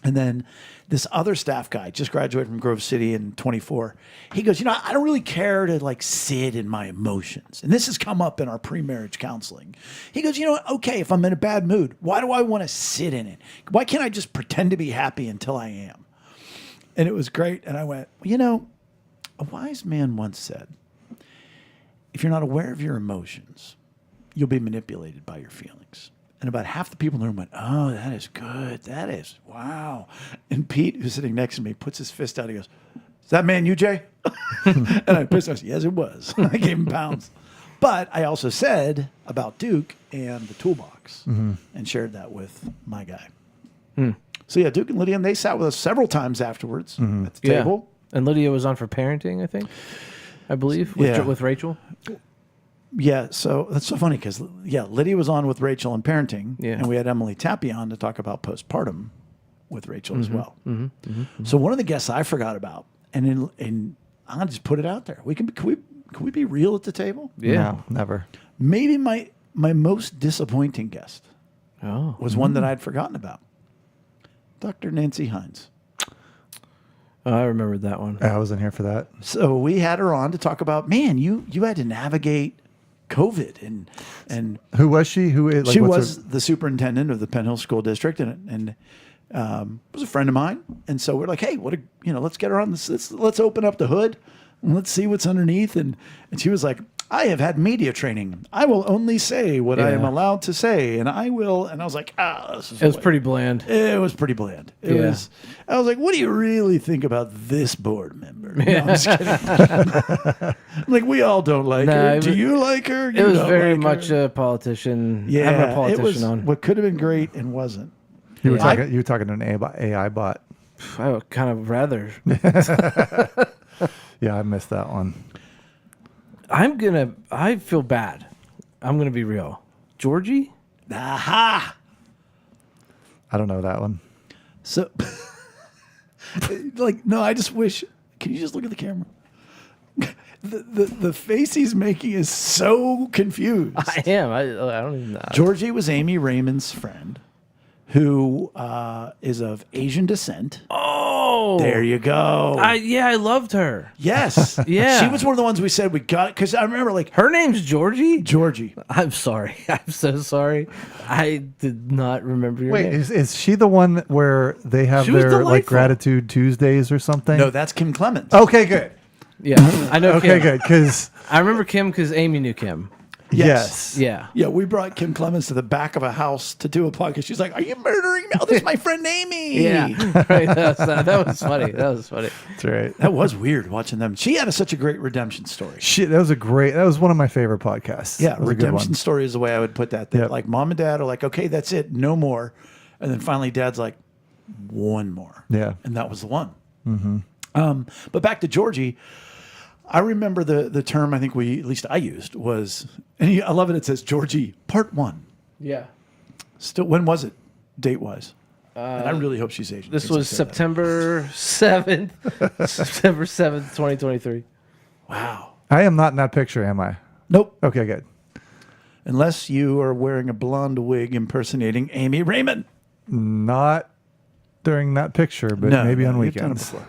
And then this other staff guy just graduated from Grove City in 24. He goes, I don't really care to like sit in my emotions. And this has come up in our pre-marriage counseling. He goes, okay, if I'm in a bad mood, why do I want to sit in it? Why can't I just pretend to be happy until I am? And it was great. And I went, a wise man once said, if you're not aware of your emotions, you'll be manipulated by your feelings. And about half the people in the room went, oh, that is good. That is, wow. And Pete, who's sitting next to me, puts his fist out. He goes, is that man you, Jay? And I pissed. I said, yes, it was. I gave him pounds. But I also said about Duke and the toolbox and shared that with my guy. So yeah, Duke and Lydia, and they sat with us several times afterwards at the table. And Lydia was on for parenting, I believe, with Rachel. Yeah, so that's so funny because, Lydia was on with Rachel and parenting, and we had Emily Tappy on to talk about postpartum with Rachel as well. So one of the guests I forgot about, and I'm going to just put it out there. Can we be real at the table? Yeah. No, never. Maybe my most disappointing guest was one that I'd forgotten about. Dr. Nancy Hines. Oh, I remembered that one. I wasn't here for that. So we had her on to talk about, man, you had to navigate COVID, and Who was she? Who is? Like, she what's was the superintendent of the Penn Hill School District, and was a friend of mine. And so we're like, hey, let's get her on this. Let's open up the hood and let's see what's underneath. And she was like, I have had media training. I will only say what I am Yeah. allowed to say, and I will. And I was like, this is It was pretty bland. It was pretty bland. It Yeah. was. I was like, what do you really think about this board member? No, I'm just kidding. I'm like, we all don't like No, her. it Do was- you like her? It You was don't very like much her? a politician. Yeah, having a it politician was on. what could have been great and wasn't. You were Yeah. talking. You were talking to an AI bot. I would kind of rather. Yeah, I missed that one. I feel bad. I'm gonna be real. Georgie? Aha! I don't know that one. So, like, no, I just wish. Can you just look at the camera? The face he's making is so confused. I am. I don't even know. Georgie was Amy Raymond's friend, who is of Asian descent. Oh, There you go. I loved her. Yes. Yeah. She was one of the ones we said we got, because I remember, like, Her name's Georgie. Georgie. I'm sorry. I'm so sorry. I did not remember your Wait, name. is she the one where they have She was their like delightful. gratitude Tuesdays or something? No, that's Kim Clemens. Okay, good. Yeah, I know. Okay, Kim. good. Because I remember Kim because Amy knew Kim. yes. Yeah. Yeah, we brought Kim Clemens to the back of a house to do a podcast. She's like, "Are you murdering me? Oh, this is my friend Amy." Yeah. Right. That was funny. That was funny. That's right. That was weird watching them. She had such a great redemption story. Shit, that was one of my favorite podcasts. Yeah, That was a good redemption one. story is the way I would put that. That Yep. like mom and dad are like, okay, that's it, no more, and then finally dad's like, one more. Yeah. and that was the one. Mm-hmm. But back to Georgie, I remember the term I think at least I used was, and I love it. It says Georgie Part 1. Yeah. Still, when was it, date wise? And I really hope she's Asian. This Things was like that. September 7th. September 7th, 2023. Wow. I am not in that picture, am I? Nope. Okay, good. Unless you are wearing a blonde wig impersonating Amy Raymond. Not during that picture, but maybe on you've done it weekends. before.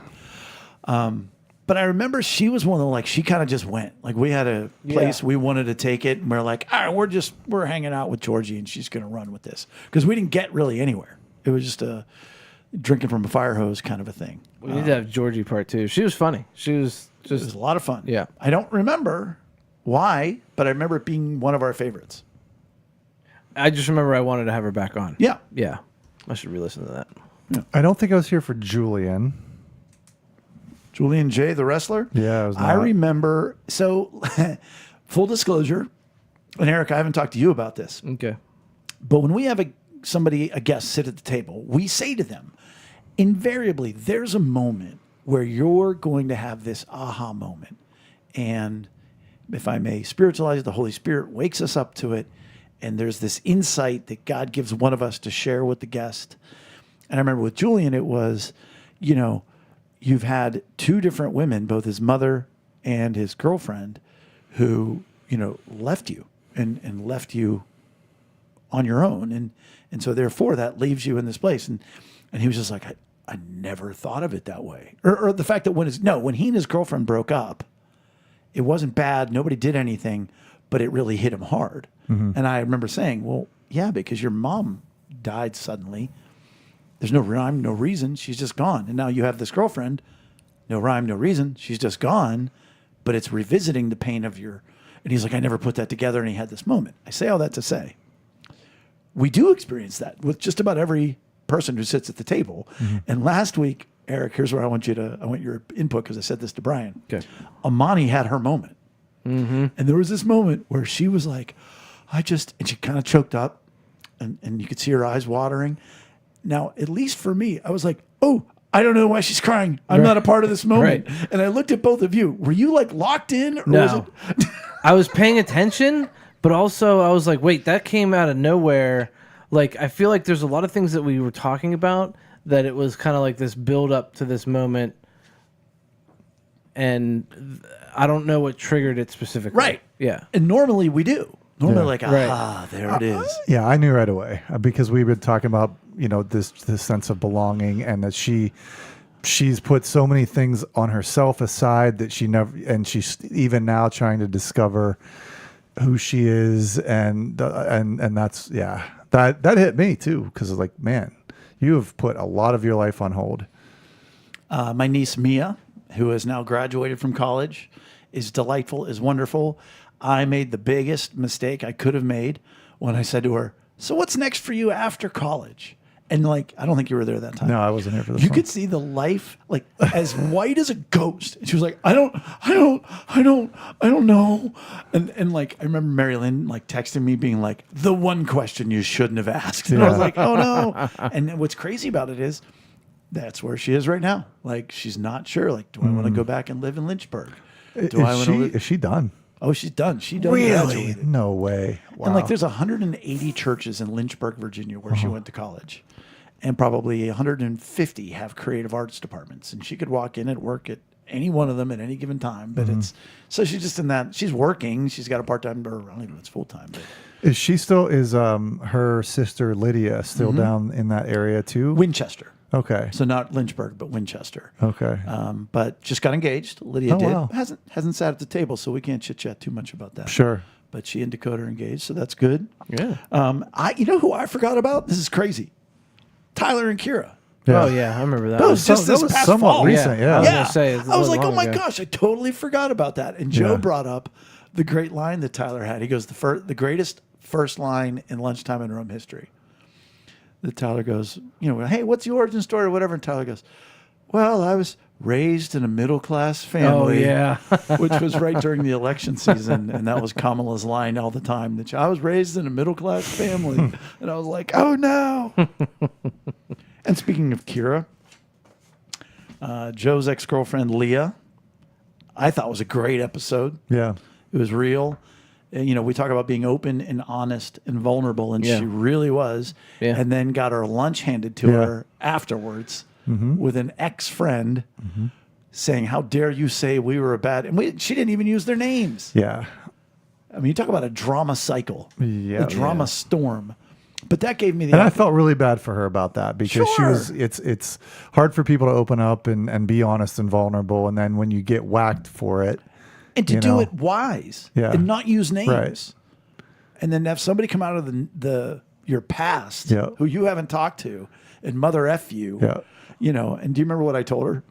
But I remember she was one of the, like, she kind of just went. Like, we had a place we wanted to take it, and we're like, all right, we're hanging out with Georgie, and she's going to run with this. Because we didn't get really anywhere. It was just a drinking from a fire hose kind of a thing. We need to have Georgie part 2. She was funny. She was It was just a lot of fun. Yeah. I don't remember why, but I remember it being one of our favorites. I just remember I wanted to have her back on. Yeah. Yeah. I should re-listen to that. I don't think I was here for Julian. Julian J., the wrestler? Yeah, I was I not. remember. So, full disclosure, and Eric, I haven't talked to you about this, Okay. but when we have a guest sit at the table, we say to them, invariably, there's a moment where you're going to have this aha moment. And if I may spiritualize it, the Holy Spirit wakes us up to it. And there's this insight that God gives one of us to share with the guest. And I remember with Julian, it was, you've had two different women, both his mother and his girlfriend, who, left you and left you on your own. And so therefore that leaves you in this place. And he was just like, I never thought of it that way. Or the fact that when he and his girlfriend broke up, it wasn't bad. Nobody did anything, but it really hit him hard. Mm-hmm. And I remember saying, well, yeah, because your mom died suddenly. There's no rhyme, no reason. She's just gone. And now you have this girlfriend. No rhyme, no reason. She's just gone. But it's revisiting the pain of your... And he's like, I never put that together. And he had this moment. I say all that to say, we do experience that with just about every person who sits at the table. Mm-hmm. And last week, Eric, here's where I want your input, because I said this to Brian. Okay. Amani had her moment. Mm-hmm. And there was this moment where she was like, and she kind of choked up, and you could see her eyes watering. Now, at least for me, I was like, oh, I don't know why she's crying. I'm not a part of this moment. Right. And I looked at both of you. Were you like locked in? Or No. was it... I was paying attention, but also I was like, wait, that came out of nowhere. Like, I feel like there's a lot of things that we were talking about that it was kind of like this build up to this moment. And I don't know what triggered it specifically. Right. Yeah. And normally we do. Normally, Yeah. like, Right. there it is. Yeah, I knew right away because we've been talking about this sense of belonging, and that she's put so many things on herself aside that she never, and she's even now trying to discover who she is, and that's that hit me too, because like, man, you have put a lot of your life on hold. My niece Mia, who has now graduated from college, is delightful, is wonderful. I made the biggest mistake I could have made when I said to her, "So what's next for you after college?" And like, I don't think you were there that time. No, I wasn't here for this. You one. could see the life like as white as a ghost. And she was like, I don't know. And like, I remember Mary Lynn like texting me being like, the one question you shouldn't have asked. And I was like, oh no. And what's crazy about it is that's where she is right now. Like, she's not sure. Like, do I want to go back and live in Lynchburg? Is she done? Oh, she's done. She done Really? graduated. No way. Wow. And like, there's 180 churches in Lynchburg, Virginia, where she went to college, and probably 150 have creative arts departments. And she could walk in and work at any one of them at any given time. But it's so she's just in that. She's working. She's got a part time, or I don't even know if it's full time. But Is she still her sister Lydia still down in that area too? Winchester. Okay. So not Lynchburg, but Winchester. Okay. But just got engaged. Lydia did. Wow. Hasn't sat at the table, so we can't chit chat too much about that. Sure. But she and Dakota are engaged, so that's good. Yeah. You know who I forgot about? This is crazy. Tyler and Kira. Yeah. Oh yeah, I remember that. That was just that this was past somewhat fall. recent. Yeah. I was gonna say, it I was wasn't like, oh long my ago. gosh, I totally forgot about that. And Joe Yeah. brought up the great line that Tyler had. He goes, the greatest first line in Lunchtime in Rome history. That Tyler goes, hey, what's the origin story or whatever? And Tyler goes, well, I was raised in a middle-class family. Oh yeah. Which was right during the election season. And that was Kamala's line all the time. That I was raised in a middle-class family. And I was like, oh no. And speaking of Kira, Joe's ex-girlfriend, Leah, I thought was a great episode. Yeah. It was real. And, we talk about being open and honest and vulnerable, and Yeah. she really was. Yeah. And then got her lunch handed to her afterwards with an ex-friend saying, how dare you say we were a bad... And she didn't even use their names. Yeah. I mean, you talk about a drama cycle, Yeah. a drama storm. But that gave me the... And I felt really bad for her about that, because Sure. it's hard for people to open up and be honest and vulnerable. And then when you get whacked for it, And to you do know. it wise, Yeah. and not use names, Right. and then have somebody come out of your past Yeah. who you haven't talked to and mother f you, Yeah. And do you remember what I told her?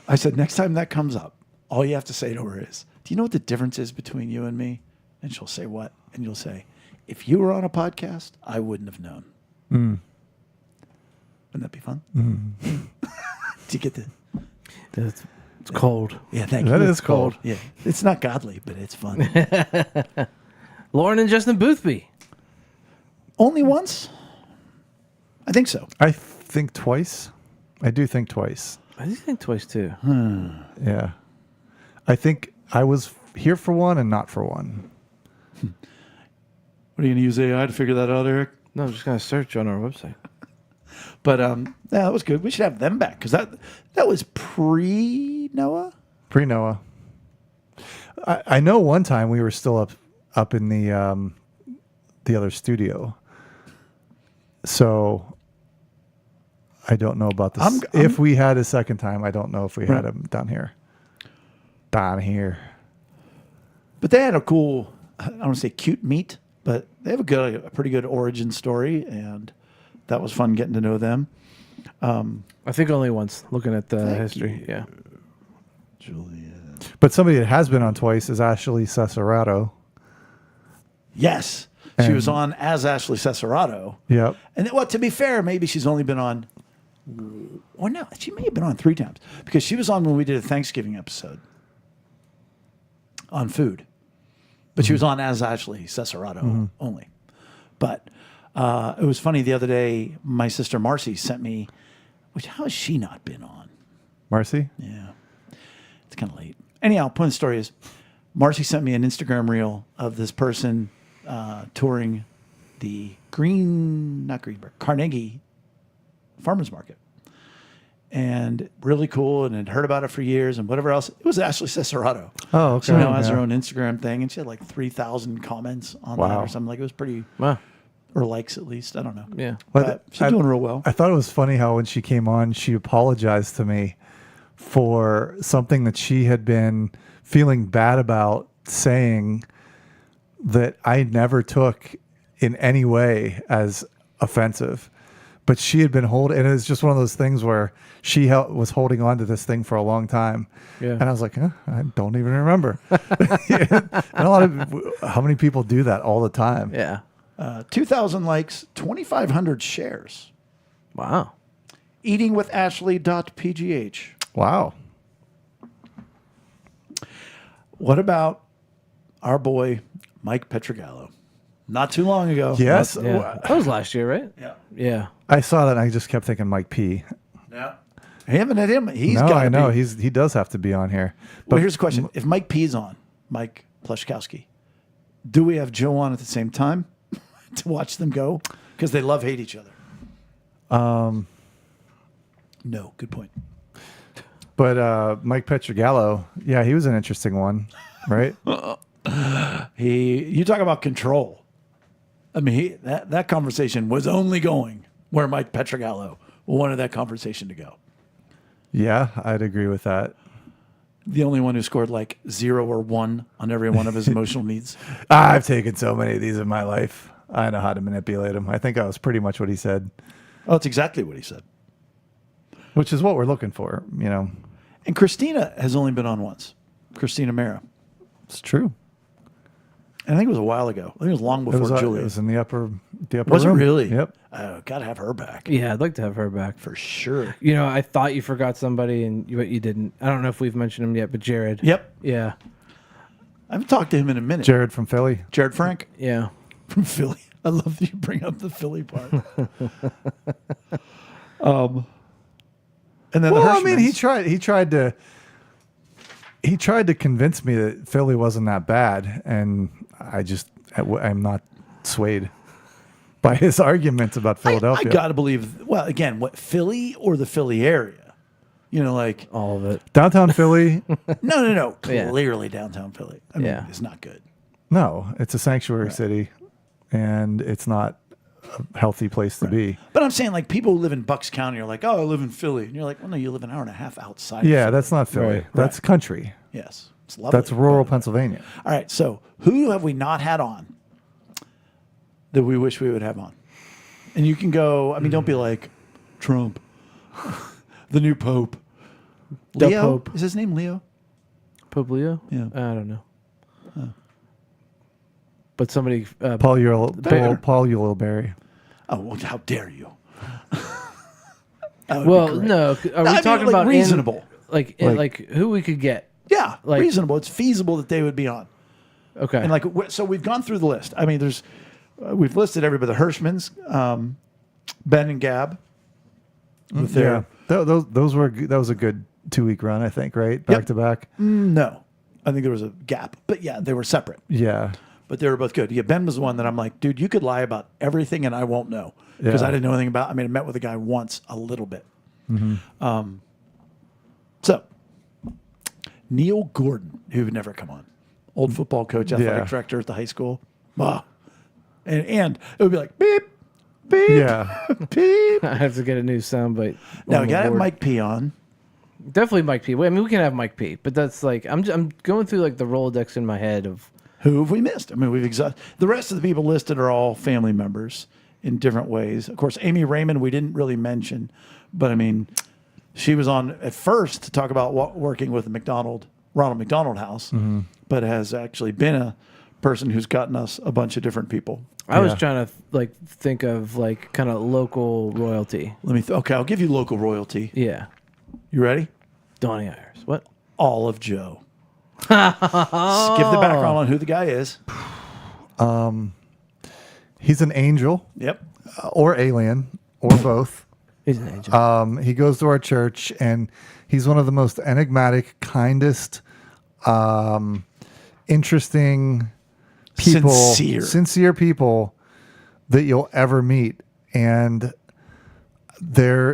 I said, next time that comes up, all you have to say to her is, "Do you know what the difference is between you and me?" And she'll say, "What?" And you'll say, "If you were on a podcast, I wouldn't have known." Wouldn't that be fun? Do you get the? It's cold. Yeah, thank you. That is cold. Yeah, it's not godly, but it's fun. Lauren and Justin Boothby. Only once? I think so. I think twice. I do think twice. I do think twice too. Yeah. I think I was here for one and not for one. What are you going to use AI to figure that out, Eric? No, I'm just gonna search on our website. But yeah, that was good. We should have them back because that was pre-Noah. Pre-Noah. I know one time we were still up in the other studio. So I don't know about this. If we had a second time, I don't know if we had him down here. Down here. But they had a cool, I don't want to say cute meet, but they have a pretty good origin story, and that was fun getting to know them. I think only once. Looking at the history, yeah. Julia. But somebody that has been on twice is Ashley Cesarato. Yes. She was on as Ashley Cesarato. Yep. And to be fair, maybe she's only been on, or no, she may have been on 3 times because she was on when we did a Thanksgiving episode on food. But she was on as Ashley Cesarato only. But it was funny the other day, my sister Marcy sent me, how has she not been on? Marcy? Yeah. It's kind of late. Anyhow, point of the story is Marcy sent me an Instagram reel of this person touring the Carnegie Farmers Market. And really cool, and had heard about it for years and whatever else. It was Ashley Cesarato. Oh, okay. She now has Yeah. her own Instagram thing, and she had like 3,000 comments on that Wow. or something. Like, it was pretty, Wow. or likes at least. I don't know. Yeah. But she's doing real well. I thought it was funny how when she came on, she apologized to me for something that she had been feeling bad about saying that I never took in any way as offensive. But she had been holding, and it was just one of those things where she was holding on to this thing for a long time. Yeah. And I was like, I don't even remember. And a lot of, how many people do that all the time? Yeah. 2,000 likes, 2,500 shares. Wow. Eatingwithashley.pgh. Wow. What about our boy, Mike Petrogallo? Not too long ago. Yes. Yeah. That was last year, right? Yeah. Yeah. I saw that and I just kept thinking Mike P. Yeah. Haven't had him. He's No, got I know. Be. He does have to be on here. Well, here's the question. If Mike P's on, Mike Plushkowski, do we have Joe on at the same time to watch them go? Because they hate each other. No, good point. But Mike Petrogallo, yeah, he was an interesting one, right? You talk about control. I mean, that conversation was only going where Mike Petrogallo wanted that conversation to go. Yeah, I'd agree with that. The only one who scored like 0 or 1 on every one of his emotional needs. I've taken so many of these in my life. I know how to manipulate him. I think that was pretty much what he said, Oh, that's exactly what he said. which is what we're looking for. You know, And Christina has only been on once. Christina Mara. it's true. And I think it was a while ago. I think it was long It before was, Julia. it was in the upper Was it room. really? Yep. Got to have her back. Yeah, I'd like to have her back. For sure. You know, I thought you forgot somebody, and you didn't. I don't know if we've mentioned him yet, but Jared. Yep. Yeah. I haven't talked to him in a minute. Jared from Philly. Jared Frank Yeah. from Philly. I love that you bring up the Philly part. And then Well, the I mean, Hirschmans. he tried to convince me that Philly wasn't that bad, and I'm not swayed by his arguments about I Philadelphia. got to believe, well, again, what, Philly or the Philly area? You know, like, All of it. Downtown Philly, no. Yeah. Clearly downtown Philly. I mean, Yeah. it's not good. no, it's a sanctuary city, and it's not a healthy place to be. But I'm saying, like, people who live in Bucks County are like, oh, I live in Philly. And you're like, well, no, you live an hour and a half outside of Yeah, Philly. that's not Philly. Right. That's country. Yes. It's lovely. That's rural Pennsylvania. All right. So who have we not had on that we wish we would have on? And you can go, I mean, don't be like Trump, the new Pope. The Leo? Pope. Is his name Leo? Pope Leo? Yeah. I don't know. But somebody. Paul Ulibarri. Oh, well, how dare you? That would be well, great. no. Are we I mean, talking like, about reasonable? Like who we could get? Yeah, like- reasonable. It's feasible that they would be on. Okay. And like, so we've gone through the list. I mean, we've listed everybody. The Hirschmans, Ben and Gab. With their Those were that was a good 2-week run, I think, right? Back to back. no, I think there was a gap, but yeah, they were separate. Yeah. But they were both good. Yeah, Ben was the one that I'm like, dude, you could lie about everything and I won't know because Yeah. I didn't know anything about. I mean, I met with the guy once a little bit. Mm-hmm. So Neil Gordon, who would never come on, old football coach, athletic director at the high school. And it would be like beep, beep, Yeah. beep. I have to get a new soundbite. Now on we the got to have board. Mike P on. Definitely Mike P. I mean, we can have Mike P. But that's like I'm going through like the Rolodex in my head of. Who have we missed? I mean, we've exhausted. The rest of the people listed are all family members in different ways. Of course, Amy Raymond, we didn't really mention, but I mean, she was on at first to talk about working with the Ronald McDonald House, but has actually been a person who's gotten us a bunch of different people. I was Yeah. trying to like think of like kind of local royalty. Let me. Okay, I'll give you local royalty. Yeah. You ready? Donnie Ayers. What? Olive Joe. Give the background on who the guy is. He's an angel Yep. or alien or both. He's an angel. He goes to our church, and he's one of the most enigmatic, kindest, interesting people, sincere people that you'll ever meet. And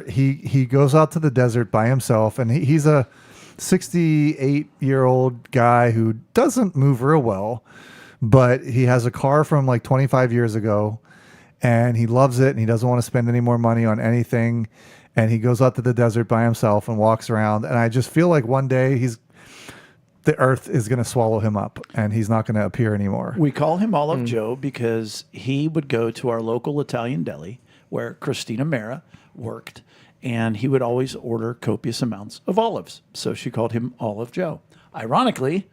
he goes out to the desert by himself, and he's a 68-year-old guy who doesn't move real well, but he has a car from like 25 years ago, and he loves it, and he doesn't want to spend any more money on anything. And he goes out to the desert by himself and walks around. And I just feel like one day the earth is going to swallow him up and he's not going to appear anymore. We call him Olive Joe because he would go to our local Italian deli where Christina Mera worked, and he would always order copious amounts of olives. So she called him Olive Joe. Ironically,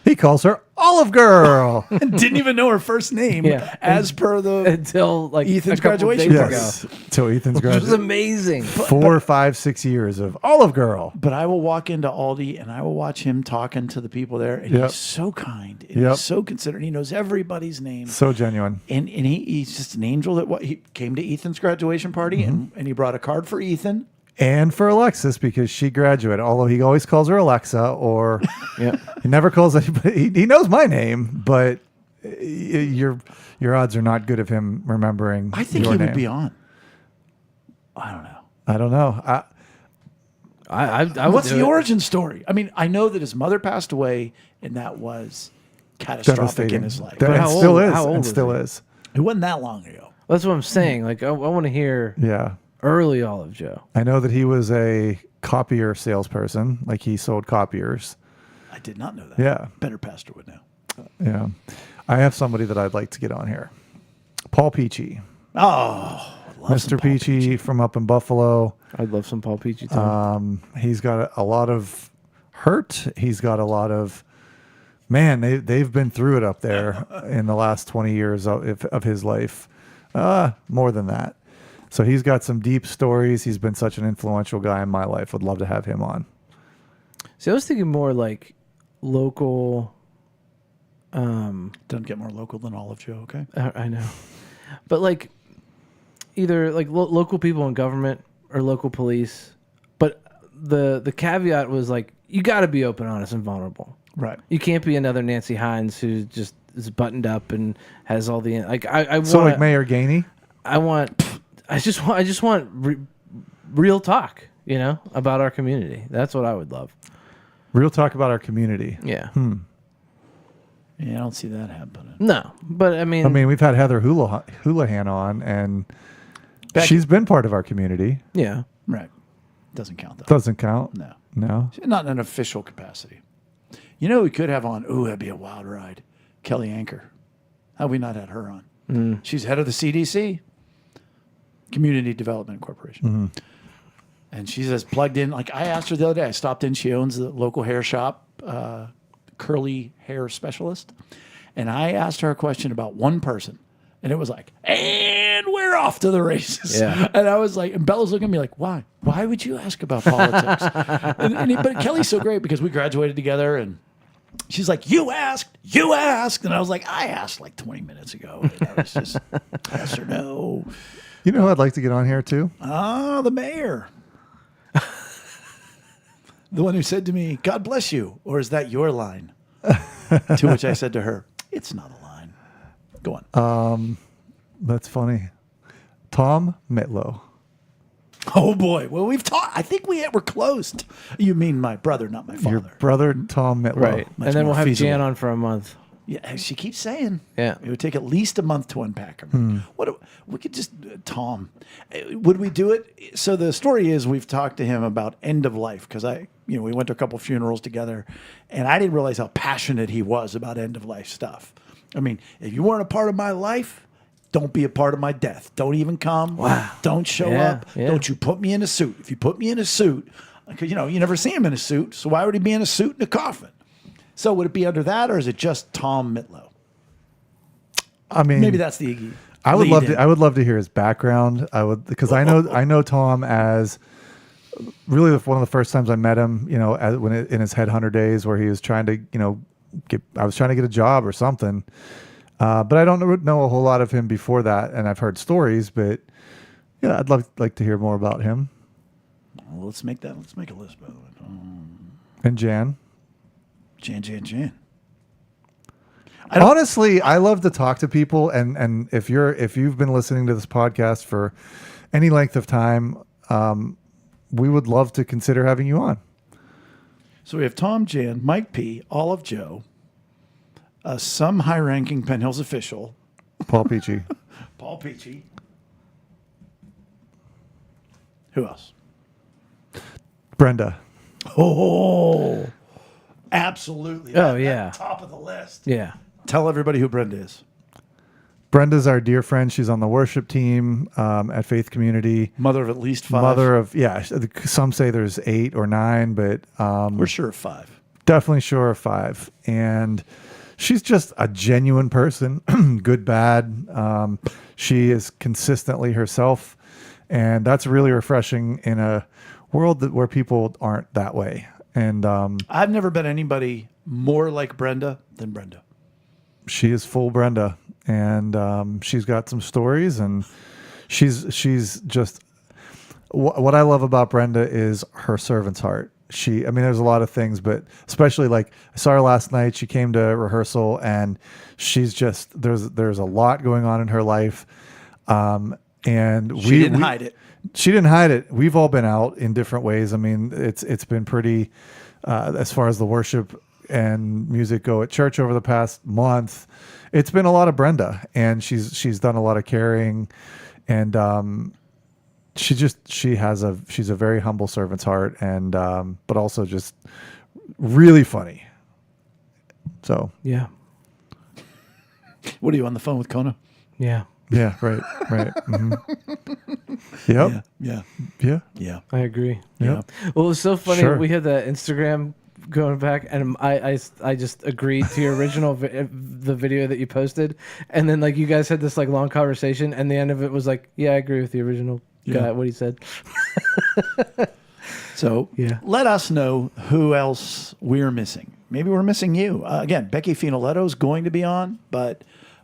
He calls her Olive Girl. and didn't even know her first name as per the until like Ethan's a couple graduation days party. ago. Yes. Till Ethan's Which was graduation. amazing. 4, 5, 6 years of Olive Girl. But I will walk into Aldi and I will watch him talking to the people there, and Yep. he's so kind and Yep. he's so considerate. He knows everybody's name. So genuine. And he's just an angel that he came to Ethan's graduation party and he brought a card for Ethan. And for Alexis, because she graduated, although he always calls her Alexa, or Yeah. he never calls anybody. He knows my name, but your odds are not good of him remembering. I think your he name. would be on. I don't know. I don't know. I would What's do the it. origin story? I mean, I know that his mother passed away, and that was catastrophic Devastating. in his life. And how still old- is. how old And was still he? is. It wasn't that long ago. That's what I'm saying. Like I want to hear Yeah. early Olive Joe. I know that he was a copier salesperson. Like he sold copiers. I did not know that. Yeah. Better pastor would know. Yeah. I have somebody that I'd like to get on here. Paul Peachy. Oh, love Mr. some Paul Peachy from up in Buffalo. I'd love some Paul Peachy too. He's got a lot of hurt. He's got a lot of, man, they've been through it up there in the last 20 years of his life. More than that. So he's got some deep stories. He's been such an influential guy in my life. Would love to have him on. See, I was thinking more like local. Doesn't get more local than Olive Joe, okay? I know, but like either like local people in government or local police. But the caveat was like you got to be open, honest, and vulnerable. Right. You can't be another Nancy Hines who just is buttoned up and has all the like. I So want like Mayor Gainey. I just want real talk. You know, about our community. That's what I would love. Real talk about our community. Yeah. Yeah, I don't see that happening. No, but I mean, We've had Heather Houlihan on, and she's been part of our community. yeah. Right. Doesn't count, though. Doesn't count. No. No. Not in an official capacity. You know, we could have on, that'd be a wild ride. Kelly Anchor. How have we not had her on? She's head of the CDC, Community Development Corporation. And she's as plugged in. Like I asked her the other day, I stopped in. She owns the local hair shop, curly hair specialist. And I asked her a question about one person. And it was like, and we're off to the races. Yeah. And I was like, and Bella's looking at me like, why? Why would you ask about politics? But Kelly's so great because we graduated together and she's like, you asked. And I was like, I asked like 20 minutes ago. And I was just yes or no. You know who I'd like to get on here too? The mayor. The one who said to me, God bless you. Or is that your line? To which I said to her, it's not a line. Go on. That's funny. Tom Mitlow. Oh, boy. Well, we've talked. I think we're close. You mean my brother, not my father. Your brother, Tom Mitlow. Right. Much And then more we'll have feasible. Jan on for a month. Yeah, she keeps saying. Yeah. It would take at least a month to unpack them. We could just, Tom, would we do it? So the story is we've talked to him about end of life because we went to a couple funerals together and I didn't realize how passionate he was about end of life stuff. I mean, if you weren't a part of my life, don't be a part of my death. Don't even come. Wow. Don't show Yeah, up. yeah. Don't you put me in a suit. If you put me in a suit, because, you never see him in a suit. So why would he be in a suit and a coffin? So would it be under that, or is it just Tom Mitlow? I mean, Maybe that's the. I would love lead-in. to. I would love to hear his background. I would, because I know Tom as really one of the first times I met him. In his headhunter days, where he was trying to, I was trying to get a job or something. But I don't know a whole lot of him before that, and I've heard stories. But yeah, I'd like to hear more about him. Well, let's make a list, by the way. And Jan. Jan. Honestly, I love to talk to people, and if you've been listening to this podcast for any length of time, we would love to consider having you on. So we have Tom, Jan, Mike P, Olive Joe, some high-ranking Penn Hills official, Paul Peachy. Paul Peachy. Who else? Brenda. Oh, Absolutely. Oh, yeah. Top of the list. Yeah. Tell everybody who Brenda is. Brenda's our dear friend. She's on the worship team at Faith Community. Mother of at least 5. Mother of, yeah, some say there's 8 or 9, but We're sure of 5. definitely sure of 5. And she's just a genuine person, good, bad. She is consistently herself. And that's really refreshing in a world where people aren't that way. And I've never met anybody more like Brenda than Brenda. she is full Brenda. And she's got some stories, and she's just what I love about Brenda is her servant's heart. I mean, there's a lot of things, but especially like I saw her last night. She came to rehearsal, and she's just there's a lot going on in her life, and She didn't hide it. She didn't hide it. We've all been out in different ways. I mean, it's been pretty as far as the worship and music go at church over the past month. It's been a lot of Brenda, and she's done a lot of carrying, and she's a very humble servant's heart, and but also just really funny. So Yeah. What are you on the phone with Kona? Yeah. yeah, right. Mm-hmm. Yep. Yeah. I agree. Yep. Well, it was so funny. Sure. We had the Instagram going back, and I just agreed to your original the video that you posted, and then like you guys had this like long conversation, and the end of it was like, yeah, I agree with the original guy, what he said. So Yeah. let us know who else we're missing. Maybe we're missing you. Again, Becky Finoletto's going to be on, but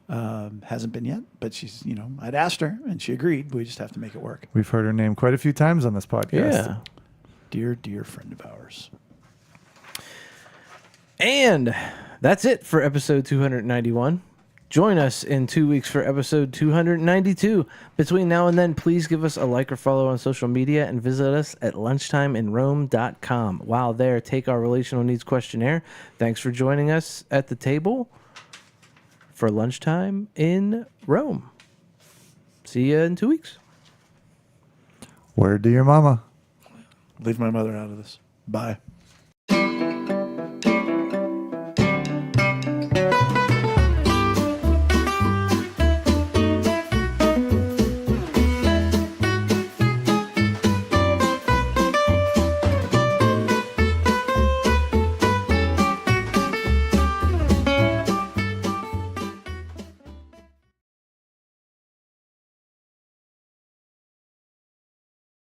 hasn't been yet. But she's, I'd asked her, and she agreed. We just have to make it work. We've heard her name quite a few times on this podcast. Yeah. Dear, dear friend of ours. And that's it for episode 291. Join us in 2 weeks for episode 292. Between now and then, please give us a like or follow on social media and visit us at lunchtimeinrome.com. While there, take our relational needs questionnaire. Thanks for joining us at the table for Lunchtime in Rome. See you in 2 weeks. Word to your mama. Leave my mother out of this. Bye.